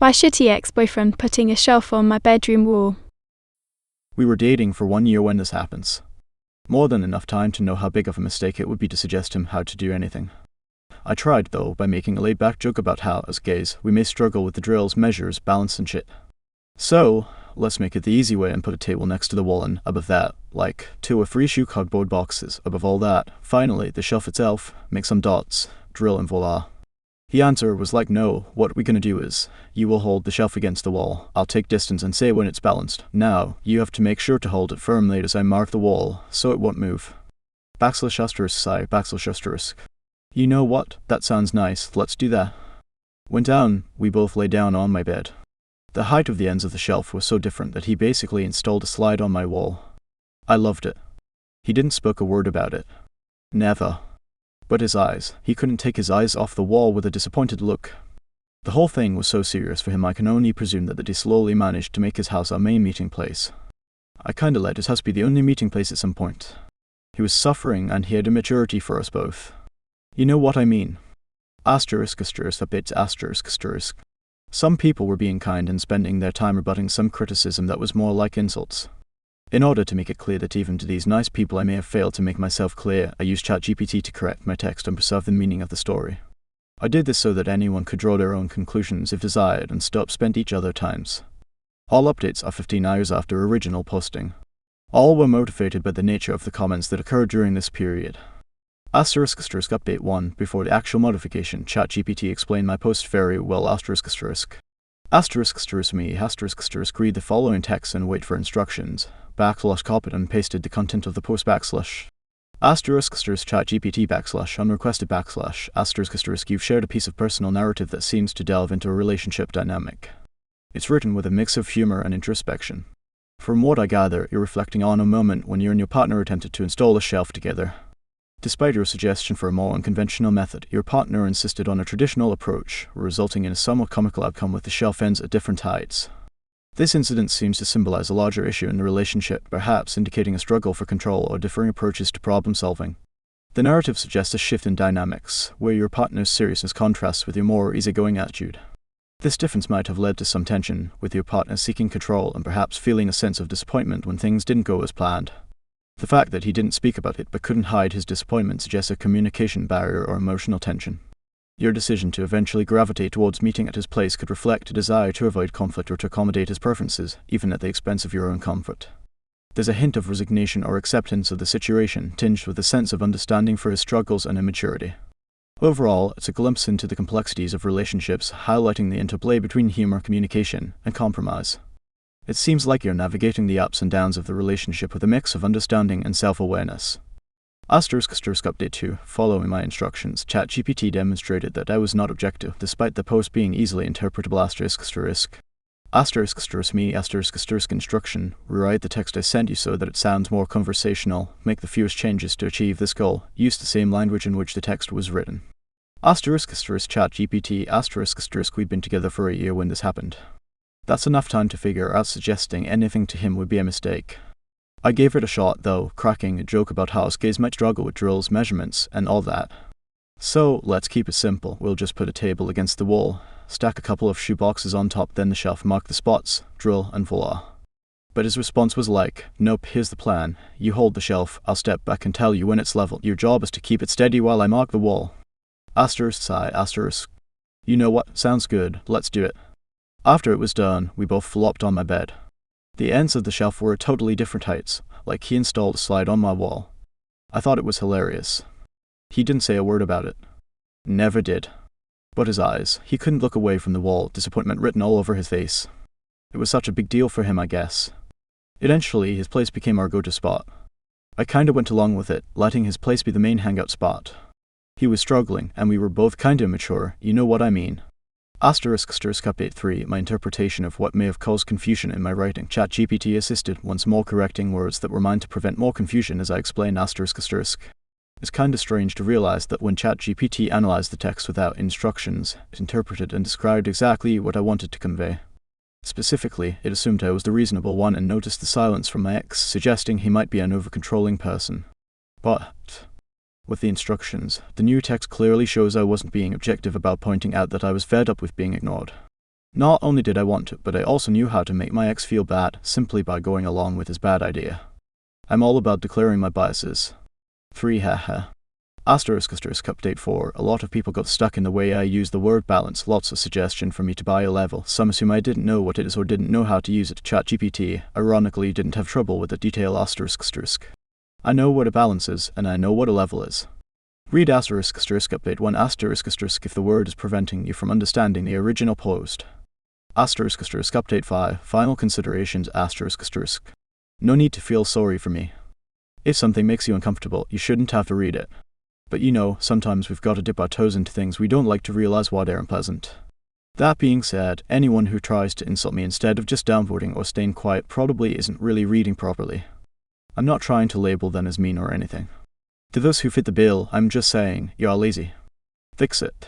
My shitty ex-boyfriend putting a shelf on my bedroom wall. We were dating for 1 year when this happens. More than enough time to know how big of a mistake it would be to suggest him how to do anything. I tried, though, by making a laid-back joke about how, as gays, we may struggle with the drills, measures, balance and shit. So, let's make it the easy way and put a table next to the wall and, above that, like, 2 or 3 shoe cardboard boxes. Above all that, finally, the shelf itself, make some dots, drill and voila. The answer was like, no, what we're gonna do is, you will hold the shelf against the wall, I'll take distance and say when it's balanced. Now, you have to make sure to hold it firmly as I mark the wall, so it won't move. \*, You know what? That sounds nice, let's do that. Went down, we both lay down on my bed. The height of the ends of the shelf was so different that he basically installed a slide on my wall. I loved it. He didn't speak a word about it. Never. But his eyes, he couldn't take his eyes off the wall with a disappointed look. The whole thing was so serious for him I can only presume that he slowly managed to make his house our main meeting place. I kinda let his house be the only meeting place at some point. He was suffering and he had immaturity for us both. You know what I mean. ****. Some people were being kind and spending their time rebutting some criticism that was more like insults. In order to make it clear that even to these nice people I may have failed to make myself clear, I used ChatGPT to correct my text and preserve the meaning of the story. I did this so that anyone could draw their own conclusions if desired and stop spent each other times. All updates are 15 hours after original posting. All were motivated by the nature of the comments that occurred during this period. ***update 1. Before the actual modification, ChatGPT explained my post very well. ***me, read the following text and wait for instructions. /copied and pasted the content of the post /. ChatGPT /unrequested *. You've shared a piece of personal narrative that seems to delve into a relationship dynamic. It's written with a mix of humor and introspection. From what I gather, you're reflecting on a moment when you and your partner attempted to install a shelf together. Despite your suggestion for a more unconventional method, your partner insisted on a traditional approach, resulting in a somewhat comical outcome with the shelf ends at different heights. This incident seems to symbolize a larger issue in the relationship, perhaps indicating a struggle for control or differing approaches to problem solving. The narrative suggests a shift in dynamics, where your partner's seriousness contrasts with your more easygoing attitude. This difference might have led to some tension, with your partner seeking control and perhaps feeling a sense of disappointment when things didn't go as planned. The fact that he didn't speak about it but couldn't hide his disappointment suggests a communication barrier or emotional tension. Your decision to eventually gravitate towards meeting at his place could reflect a desire to avoid conflict or to accommodate his preferences, even at the expense of your own comfort. There's a hint of resignation or acceptance of the situation, tinged with a sense of understanding for his struggles and immaturity. Overall, it's a glimpse into the complexities of relationships, highlighting the interplay between humor, communication, and compromise. It seems like you're navigating the ups and downs of the relationship with a mix of understanding and self-awareness. ***update 2. Following my instructions, ChatGPT demonstrated that I was not objective, despite the post being easily interpretable. Instruction. Rewrite the text I sent you so that it sounds more conversational. Make the fewest changes to achieve this goal. Use the same language in which the text was written. ChatGPT. We'd been together for a year when this happened. That's enough time to figure out suggesting anything to him would be a mistake. I gave it a shot, though, cracking a joke about how us gays might struggle with drills, measurements, and all that. So, let's keep it simple. We'll just put a table against the wall, stack a couple of shoe boxes on top, then the shelf, mark the spots, drill, and voila. But his response was like, nope, here's the plan. You hold the shelf, I'll step back and tell you when it's level. Your job is to keep it steady while I mark the wall. You know what? Sounds good. Let's do it. After it was done, we both flopped on my bed. The ends of the shelf were at totally different heights, like he installed a slide on my wall. I thought it was hilarious. He didn't say a word about it. Never did. But his eyes, he couldn't look away from the wall, disappointment written all over his face. It was such a big deal for him, I guess. Eventually, his place became our go-to spot. I kinda went along with it, letting his place be the main hangout spot. He was struggling, and we were both kinda immature, you know what I mean. ***update 3. My interpretation of what may have caused confusion in my writing. ChatGPT assisted, once more correcting words that were mine to prevent more confusion as I explained. It's kinda strange to realize that when ChatGPT analyzed the text without instructions, it interpreted and described exactly what I wanted to convey. Specifically, it assumed I was the reasonable one and noticed the silence from my ex, suggesting he might be an over-controlling person. But with the instructions, the new text clearly shows I wasn't being objective about pointing out that I was fed up with being ignored. Not only did I want to, but I also knew how to make my ex feel bad simply by going along with his bad idea. I'm all about declaring my biases. 3 haha. Asterisk update 4. A lot of people got stuck in the way I use the word balance. Lots of suggestion for me to buy a level. Some assume I didn't know what it is or didn't know how to use it. ChatGPT, ironically, didn't have trouble with the detail asterisk. I know what a balance is, and I know what a level is. Read asterisk update 1 asterisk if the word is preventing you from understanding the original post. Asterisk update 5. Final considerations asterisk. No need to feel sorry for me. If something makes you uncomfortable, you shouldn't have to read it. But you know, sometimes we've got to dip our toes into things we don't like to realize why they're unpleasant. That being said, anyone who tries to insult me instead of just downvoting or staying quiet probably isn't really reading properly. I'm not trying to label them as mean or anything. To those who fit the bill, I'm just saying, you're lazy. Fix it.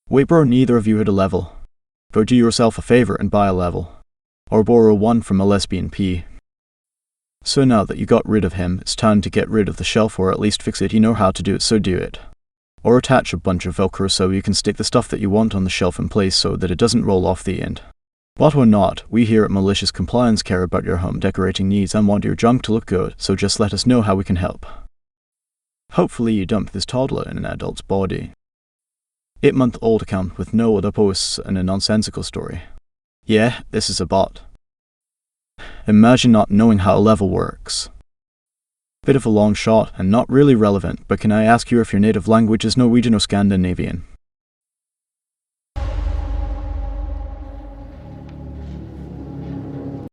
Wait bro, neither of you hit a level. Go do yourself a favor and buy a level. Or borrow one from a lesbian P. So now that you got rid of him, it's time to get rid of the shelf or at least fix it. You know how to do it, so do it. Or attach a bunch of Velcro so you can stick the stuff that you want on the shelf in place so that it doesn't roll off the end. But we're not. We here at Malicious Compliance care about your home decorating needs and want your junk to look good, so just let us know how we can help. Hopefully you dump this toddler in an adult's body. 8-month-old account with no other posts and a nonsensical story. Yeah, this is a bot. Imagine not knowing how a level works. Bit of a long shot and not really relevant, but can I ask you if your native language is Norwegian or Scandinavian?